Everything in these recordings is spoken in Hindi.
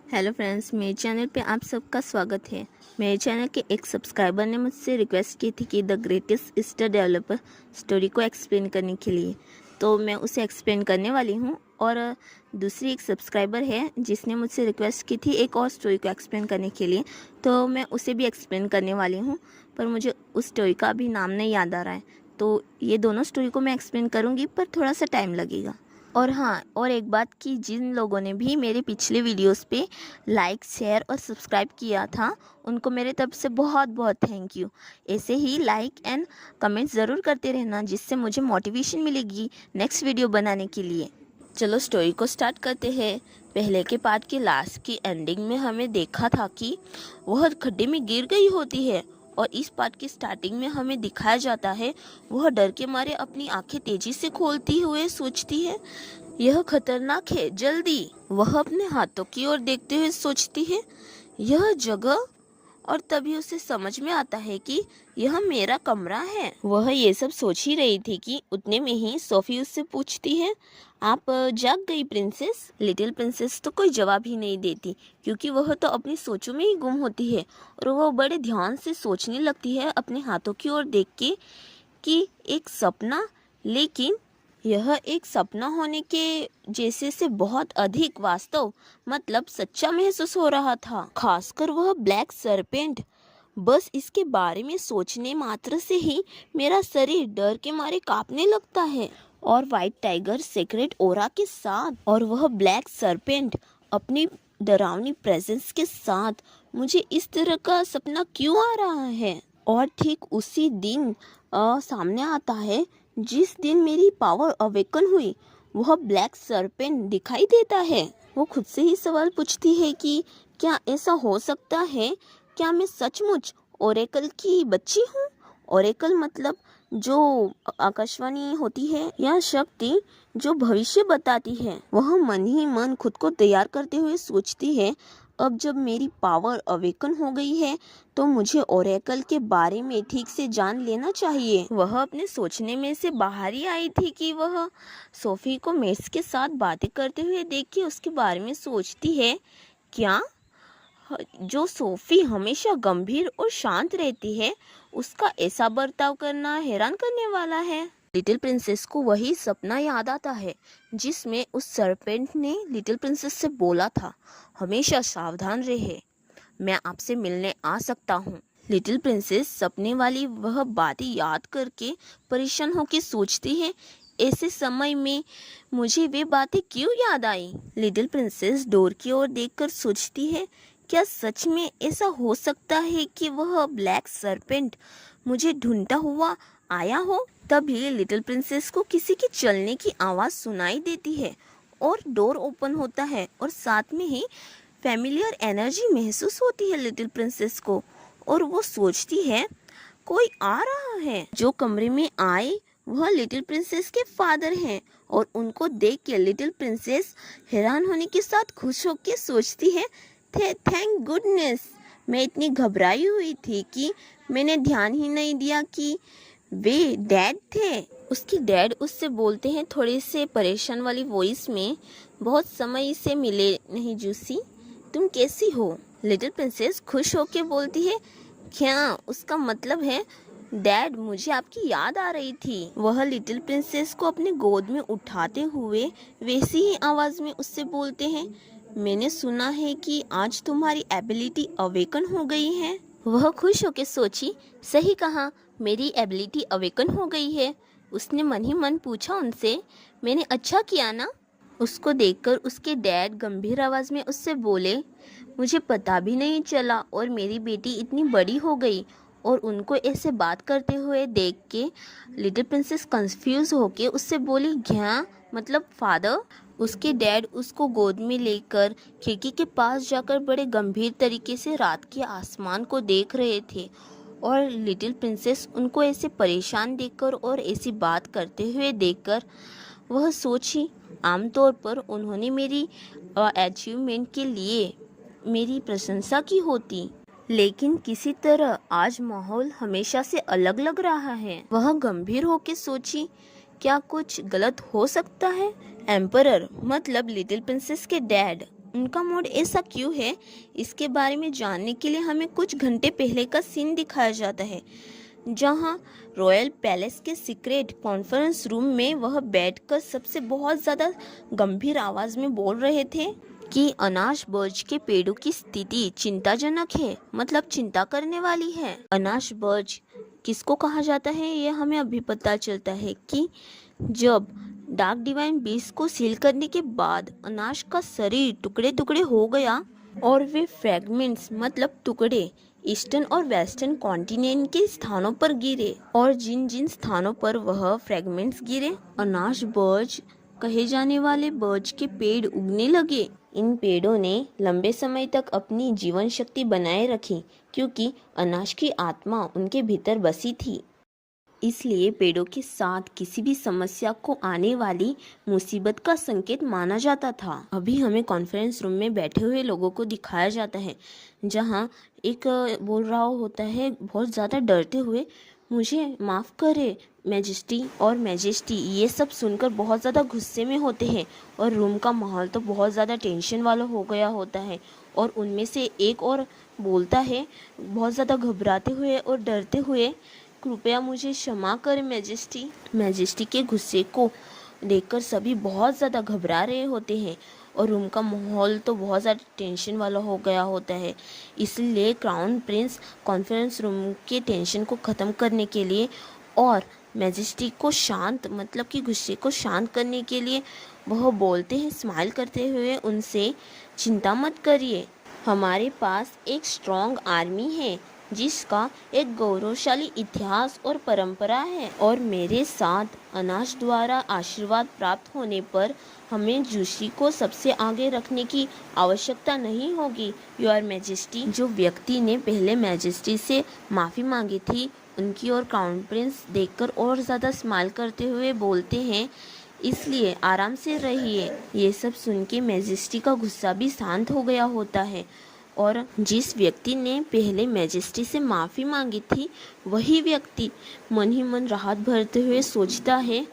हेलो फ्रेंड्स, मेरे चैनल पे आप सबका स्वागत है। मेरे चैनल के एक सब्सक्राइबर ने मुझसे रिक्वेस्ट की थी कि the greatest star developer story को एक्सप्लेन करने के लिए, तो मैं उसे एक्सप्लेन करने वाली हूँ। और दूसरी एक सब्सक्राइबर है जिसने मुझसे रिक्वेस्ट की थी एक और स्टोरी को एक्सप्लेन करने के लिए, तो मैं उसे भी एक्सप्लेन करने वाली हूँ। पर मुझे उस स्टोरी का अभी नाम नहीं याद आ रहा है, तो ये दोनों स्टोरी को मैं एक्सप्लेन करूँगी, पर थोड़ा सा टाइम लगेगा। और हाँ, और एक बात कि जिन लोगों ने भी मेरे पिछले वीडियोस पे लाइक, शेयर और सब्सक्राइब किया था, उनको मेरे तरफ से बहुत बहुत थैंक यू। ऐसे ही लाइक एंड कमेंट ज़रूर करते रहना, जिससे मुझे मोटिवेशन मिलेगी नेक्स्ट वीडियो बनाने के लिए। चलो स्टोरी को स्टार्ट करते हैं। पहले के पार्ट के लास्ट की एंडिंग में हमें देखा था कि वह खड्डे में गिर गई होती है, और इस पार्ट की स्टार्टिंग में हमें दिखाया जाता है वह डर के मारे अपनी आंखें तेजी से खोलती हुए सोचती है, यह खतरनाक है, जल्दी। वह अपने हाथों की ओर देखते हुए सोचती है, यह जगह। और तभी उसे समझ में आता है कि यह मेरा कमरा है। वह ये सब सोच ही रही थी कि उतने में ही सोफी उससे पूछती है, आप जाग गई प्रिंसेस? लिटिल प्रिंसेस तो कोई जवाब ही नहीं देती, क्योंकि वह तो अपनी सोचों में ही गुम होती है, और वह बड़े ध्यान से सोचने लगती है अपने हाथों की ओर देख के कि एक सपना, लेकिन यह एक सपना होने के जैसे से बहुत अधिक वास्तव मतलब सच्चा महसूस हो रहा था। खासकर वह ब्लैक सरपेंट, बस इसके बारे में सोचने मात्र से ही मेरा शरीर डर के मारे कांपने लगता है। और वाइट टाइगर सीक्रेट ओरा के साथ, और वह ब्लैक सरपेंट अपनी डरावनी प्रेजेंस के साथ, मुझे इस तरह का सपना क्यों आ रहा है? और ठीक उसी दिन सामने आता है जिस दिन मेरी पावर अवेकन हुई। वह ब्लैक सरपेंट दिखाई देता है। वो खुद से ही सवाल पूछती है कि क्या ऐसा हो सकता है? क्या मैं सचमुच ओरेकल की बच्ची हूँ? ओरेकल मतलब जो आकाशवाणी होती है, या शक्ति जो भविष्य बताती है। वह मन ही मन खुद को तैयार करते हुए सोचती है, अब जब मेरी पावर अवेकन हो गई है तो मुझे ओरेकल के बारे में ठीक से जान लेना चाहिए। वह अपने सोचने में से बाहर ही आई थी कि वह सोफी को मेट्स के साथ बातें करते हुए देख के उसके बारे में सोचती है, क्या जो सोफी हमेशा गंभीर और शांत रहती है, उसका ऐसा बर्ताव करना हैरान करने वाला है। लिटिल प्रिंसेस को वही सपना याद आता है जिसमें उस सरपेंट ने लिटिल प्रिंसेस से बोला था, हमेशा सावधान रहे, मैं आपसे मिलने आ सकता हूँ। लिटिल प्रिंसेस सपने वाली वह बातें याद करके परेशान होकर सोचती है, ऐसे समय में मुझे वे बातें क्यों याद आई? लिटिल प्रिंसेस डोर की ओर देखकर सोचती है, क्या सच में ऐसा हो सकता है कि वह ब्लैक सरपेंट मुझे ढूंढता हुआ आया हो? तभी लिटिल प्रिंसेस को किसी के चलने की आवाज़ सुनाई देती है, और डोर ओपन होता है, और साथ में ही फैमिलियर एनर्जी महसूस होती है लिटिल प्रिंसेस को। और वो सोचती है, कोई आ रहा है। जो कमरे में आए वह लिटिल प्रिंसेस के फादर हैं, और उनको देख के लिटिल प्रिंसेस हैरान होने के साथ खुश होकर सोचती है, थैंक गुडनेस, मैं इतनी घबराई हुई थी कि मैंने ध्यान ही नहीं दिया कि वे डैड थे। उसके डैड उससे बोलते हैं थोड़े से परेशान वाली वॉइस में, बहुत समय से मिले नहीं जूसी, तुम कैसी हो? लिटिल प्रिंसेस खुश होकर बोलती है, क्या उसका मतलब है डैड, मुझे आपकी याद आ रही थी। वह लिटिल प्रिंसेस को अपने गोद में उठाते हुए वैसी ही आवाज में उससे बोलते हैं, मैंने सुना है कि आज तुम्हारी एबिलिटी अवेकन हो गई है। वह खुश होकर सोची, सही कहा, मेरी एबिलिटी अवेकन हो गई है। उसने मन ही मन पूछा उनसे, मैंने अच्छा किया ना? उसको देखकर उसके डैड गंभीर आवाज में उससे बोले, मुझे पता भी नहीं चला, और मेरी बेटी इतनी बड़ी हो गई। और उनको ऐसे बात करते हुए देख के लिटिल प्रिंसेस कंफ्यूज होके उससे बोली, क्या मतलब फादर? उसके डैड उसको गोद में लेकर खिड़की के पास जाकर बड़े गंभीर तरीके से रात के आसमान को देख रहे थे, और लिटिल प्रिंसेस उनको ऐसे परेशान देखकर और ऐसी बात करते हुए देखकर वह सोची, आमतौर पर उन्होंने मेरी अचीवमेंट के लिए मेरी प्रशंसा की होती, लेकिन किसी तरह आज माहौल हमेशा से अलग लग रहा है। वह गंभीर होकर सोची, क्या कुछ गलत हो सकता है? एम्परर मतलब लिटिल प्रिंसेस के डैड उनका मूड ऐसा क्यों है, इसके बारे में जानने के लिए हमें कुछ घंटे पहले का सीन दिखाया जाता है, जहां रॉयल पैलेस के सीक्रेट कॉन्फ्रेंस रूम में वह बैठकर सबसे बहुत ज़्यादा गंभीर आवाज़ में बोल रहे थे कि अनाज बर्ज के पेड़ों की स्थिति चिंताजनक है, मतलब चिंता करने वाली है। अनाज बर्ज किसको कहा जाता है, यह हमें अभी पता चलता है कि जब डार्क डिवाइन बीस्ट को सील करने के बाद अनाज का शरीर टुकड़े टुकड़े हो गया और वे फ्रैगमेंट्स मतलब टुकड़े ईस्टर्न और वेस्टर्न कॉन्टिनेंट के स्थानों पर गिरे, और जिन जिन स्थानों पर वह फ्रैगमेंट्स गिरे अनाज बर्ज कहे जाने वाले बर्ज के पेड़ उगने लगे। इन पेड़ों ने लंबे समय तक अपनी जीवन शक्ति बनाए रखी क्योंकि अनाज की आत्मा उनके भीतर बसी थी। इसलिए पेड़ों के साथ किसी भी समस्या को आने वाली मुसीबत का संकेत माना जाता था। अभी हमें कॉन्फ्रेंस रूम में बैठे हुए लोगों को दिखाया जाता है, जहां एक बोल रहा होता है बहुत ज़्यादा डरते हुए, मुझे माफ़ करे मैजेस्टी, और मैजेस्टी ये सब सुनकर बहुत ज़्यादा गुस्से में होते हैं और रूम का माहौल तो बहुत ज़्यादा टेंशन वाला हो गया होता है। और उनमें से एक और बोलता है बहुत ज़्यादा घबराते हुए और डरते हुए, कृपया मुझे क्षमा करें मैजेस्टी। मैजेस्टी के गुस्से को देखकर सभी बहुत ज़्यादा घबरा रहे होते हैं और रूम का माहौल तो बहुत ज़्यादा टेंशन वाला हो गया होता है। इसलिए क्राउन प्रिंस कॉन्फ्रेंस रूम के टेंशन को ख़त्म करने के लिए और मैजेस्टी को शांत मतलब कि गुस्से को शांत करने के लिए वह बोलते हैं स्माइल करते हुए उनसे, चिंता मत करिए, हमारे पास एक स्ट्रॉन्ग आर्मी है जिसका एक गौरवशाली इतिहास और परंपरा है, और मेरे साथ अनाज द्वारा आशीर्वाद प्राप्त होने पर हमें जूशी को सबसे आगे रखने की आवश्यकता नहीं होगी, योर मैजेस्टी। जो व्यक्ति ने पहले मैजेस्टी से माफ़ी मांगी थी उनकी ओर क्राउन प्रिंस देखकर और ज़्यादा स्माइल करते हुए बोलते हैं, इसलिए आराम से रहिए। ये सब सुन के मैजेस्टी का गुस्सा भी शांत हो गया होता है, और जिस व्यक्ति ने पहले मैजेस्टी से माफ़ी मांगी थी वही व्यक्ति मन ही मन राहत भरते हुए सोचता है,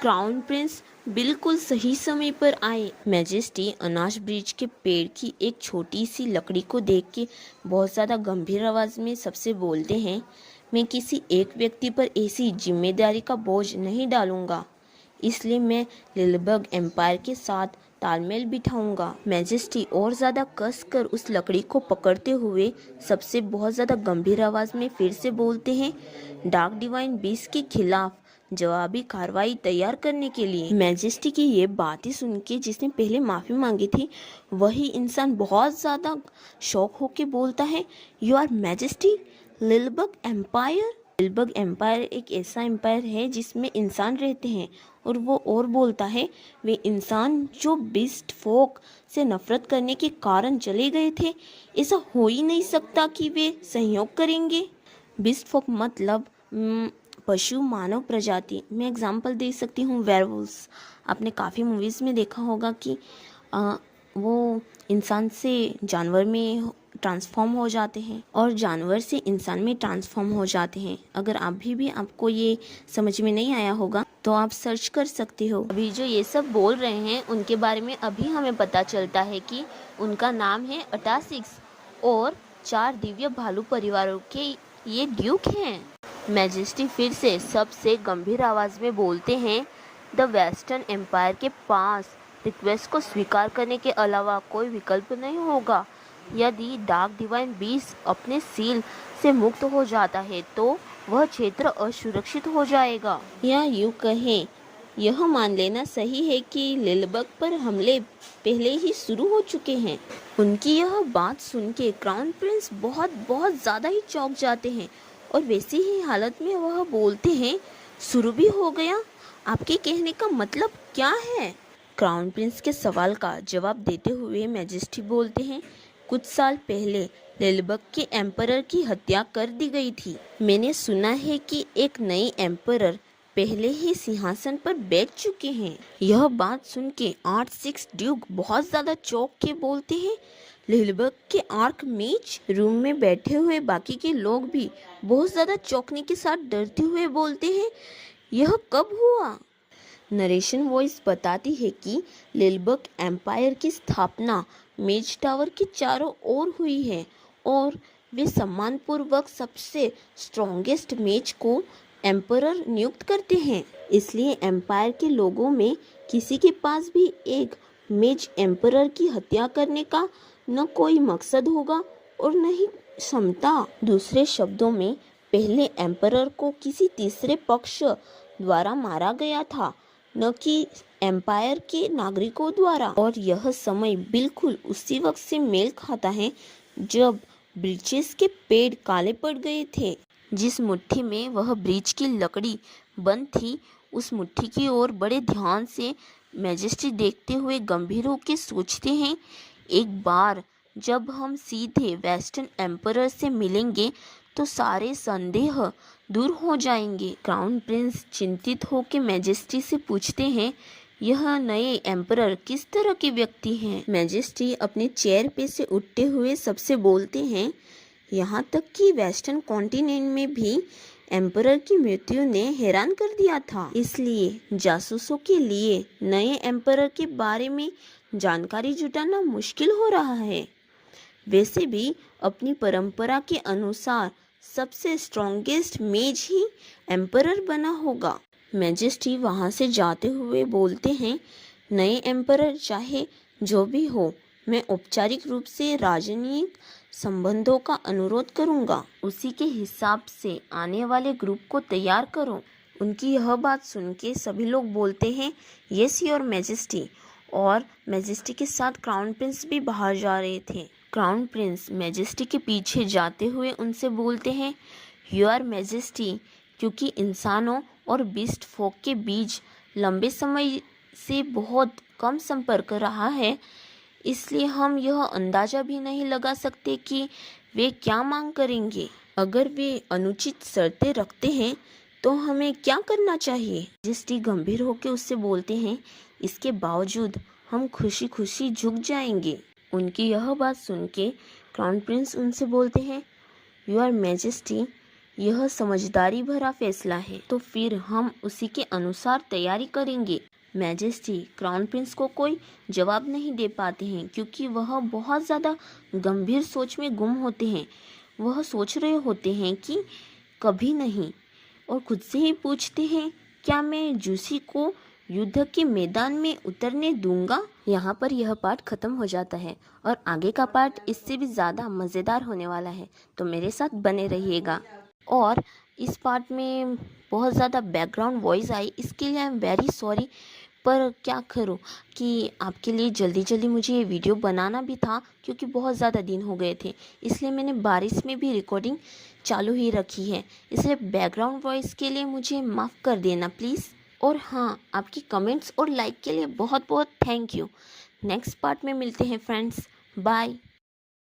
क्राउन प्रिंस बिल्कुल सही समय पर आए। मैजेस्टी अनाज ब्रिज के पेड़ की एक छोटी सी लकड़ी को देख के बहुत ज़्यादा गंभीर आवाज़ में सबसे बोलते हैं, मैं किसी एक व्यक्ति पर ऐसी जिम्मेदारी का बोझ नहीं डालूंगा, इसलिए मैं लिलबर्ग एम्पायर के साथ तालमेल बिठाऊंगा। मैजेस्टी और ज़्यादा कस कर उस लकड़ी को पकड़ते हुए सबसे बहुत ज़्यादा गंभीर आवाज़ में फिर से बोलते हैं, डार्क डिवाइन बीस्ट के खिलाफ जवाबी कार्रवाई तैयार करने के लिए। मैजेस्टी की ये बातें सुन के जिसने पहले माफ़ी मांगी थी वही इंसान बहुत ज़्यादा शौक होके बोलता है, your majesty, Lilburg empire. Lilburg empire एक ऐसा एम्पायर है जिसमें इंसान रहते हैं, और वो और बोलता है, वे इंसान जो बीस्ट फोक से नफरत करने के कारण चले गए थे, ऐसा हो ही नहीं सकता कि वे सहयोग करेंगे। बीस्ट फोक मतलब पशु मानव प्रजाति। मैं एग्जांपल दे सकती हूँ वेयरवुल्व्स। आपने काफ़ी मूवीज़ में देखा होगा कि वो इंसान से जानवर में ट्रांसफॉर्म हो जाते हैं और जानवर से इंसान में ट्रांसफॉर्म हो जाते हैं। अगर अभी भी आपको ये समझ में नहीं आया होगा तो आप सर्च कर सकते हो। अभी जो ये सब बोल रहे हैं उनके बारे में अभी हमें पता चलता है कि उनका नाम है अटासिक्स और 4 दिव्य भालू परिवारों के ये ड्यूक हैं। मैजेस्टी फिर से सबसे गंभीर आवाज़ में बोलते हैं, द वेस्टर्न एम्पायर के पास रिक्वेस्ट को स्वीकार करने के अलावा कोई विकल्प नहीं होगा। यदि डार्क डिवाइन बीस्ट अपने सील से मुक्त हो जाता है तो वह क्षेत्र असुरक्षित हो जाएगा, या यूँ कहें यह मान लेना सही है कि लिलबर्ग पर हमले पहले ही शुरू हो चुके हैं। उनकी यह बात सुन के क्राउन प्रिंस बहुत ज़्यादा ही चौंक जाते हैं और वैसी ही हालत में वह बोलते हैं, शुरू भी हो गया, आपके कहने का मतलब क्या है? क्राउन प्रिंस के सवाल का जवाब देते हुए मैजेस्टी बोलते हैं, कुछ साल पहले लिलबर्ग के एम्परर की हत्या कर दी गई थी। मैंने सुना है कि एक नई एम्परर पहले ही सिंहासन पर बैठ चुके हैं। यह बात सुन के 8-6 ड्यूक बहुत ज़्यादा चौंक के बोलते हैं, लिलबर्ग के आर्क मेज। रूम में बैठे हुए बाकी के लोग भी बहुत ज़्यादा चौंकने के साथ डरते हुए बोलते हैं, यह कब हुआ? नरेशन वॉइस बताती है कि लिलबर्ग एम्पायर की स्थापना मेज टावर के चारों ओर हुई है और वे सम्मानपूर्वक सबसे स्ट्रॉन्गेस्ट मेज को एम्परर नियुक्त करते हैं। इसलिए एम्पायर के लोगों में किसी के पास भी एक मेज एम्परर की हत्या करने का न कोई मकसद होगा और न ही क्षमता। दूसरे शब्दों में पहले एम्परर को किसी तीसरे पक्ष द्वारा मारा गया था, न कि एम्पायर के नागरिकों द्वारा। और यह समय बिल्कुल उसी वक्त से मेल खाता है जब ब्रिचेस के पेड़ काले पड़ गए थे। जिस मुट्ठी में वह ब्रिज की लकड़ी बंद थी, उस मुट्ठी की ओर बड़े ध्यान से मैजेस्टी देखते हुए गंभीर होकर सोचते हैं, एक बार जब हम सीधे वेस्टर्न एम्परर से मिलेंगे तो सारे संदेह दूर हो जाएंगे। क्राउन प्रिंस चिंतित होकर मैजेस्टी से पूछते हैं, यह नए एम्परर किस तरह के व्यक्ति हैं? मैजेस्टी अपने चेयर पे से उठते हुए सबसे बोलते हैं, यहाँ तक कि वेस्टर्न कॉन्टिनेंट में भी एम्परर की मृत्यु ने हैरान कर दिया था। इसलिए जासूसों के लिए नए एम्परर के बारे में जानकारी जुटाना मुश्किल हो रहा है। वैसे भी अपनी परंपरा के अनुसार सबसे स्ट्रॉन्गेस्ट मेज ही एम्परर बना होगा। मैजेस्टी वहां से जाते हुए बोलते हैं, नए एम्परर चाहे जो भी हो, मैं औपचारिक रूप से राजनीतिक संबंधों का अनुरोध करूंगा। उसी के हिसाब से आने वाले ग्रुप को तैयार करो। उनकी यह बात सुन के सभी लोग बोलते हैं, यस योर मैजेस्टी। और मैजेस्टी के साथ क्राउन प्रिंस भी बाहर जा रहे थे। क्राउन प्रिंस मैजेस्टी के पीछे जाते हुए उनसे बोलते हैं, योर मैजेस्टी, क्योंकि इंसानों और बीस्ट फोक के बीच लंबे समय से बहुत कम संपर्क रहा है, इसलिए हम यह अंदाजा भी नहीं लगा सकते कि वे क्या मांग करेंगे। अगर वे अनुचित शर्तें रखते हैं तो हमें क्या करना चाहिए? मैजेस्टी गंभीर होकर उससे बोलते हैं, इसके बावजूद हम खुशी खुशी झुक जाएंगे। उनकी यह बात सुन के क्राउन प्रिंस उनसे बोलते हैं, योर मैजेस्टी, यह समझदारी भरा फैसला है, तो फिर हम उसी के अनुसार तैयारी करेंगे। मैजेस्टी क्राउन प्रिंस को कोई जवाब नहीं दे पाते हैं क्योंकि वह बहुत ज़्यादा गंभीर सोच में गुम होते हैं। वह सोच रहे होते हैं कि कभी नहीं, और खुद से ही पूछते हैं, क्या मैं जूसी को युद्ध के मैदान में उतरने दूंगा? यहाँ पर यह पार्ट खत्म हो जाता है और आगे का पार्ट इससे भी ज़्यादा मज़ेदार होने वाला है, तो मेरे साथ बने रहिएगा। और इस पार्ट में बहुत ज़्यादा बैकग्राउंड वॉइस आई, इसके लिए आई एम वेरी सॉरी, पर क्या करूं कि आपके लिए जल्दी जल्दी मुझे ये वीडियो बनाना भी था क्योंकि बहुत ज़्यादा दिन हो गए थे, इसलिए मैंने बारिश में भी रिकॉर्डिंग चालू ही रखी है, इसलिए बैकग्राउंड वॉइस के लिए मुझे माफ़ कर देना प्लीज़। और हाँ, आपकी कमेंट्स और लाइक के लिए बहुत बहुत थैंक यू। नेक्स्ट पार्ट में मिलते हैं फ्रेंड्स, बाय।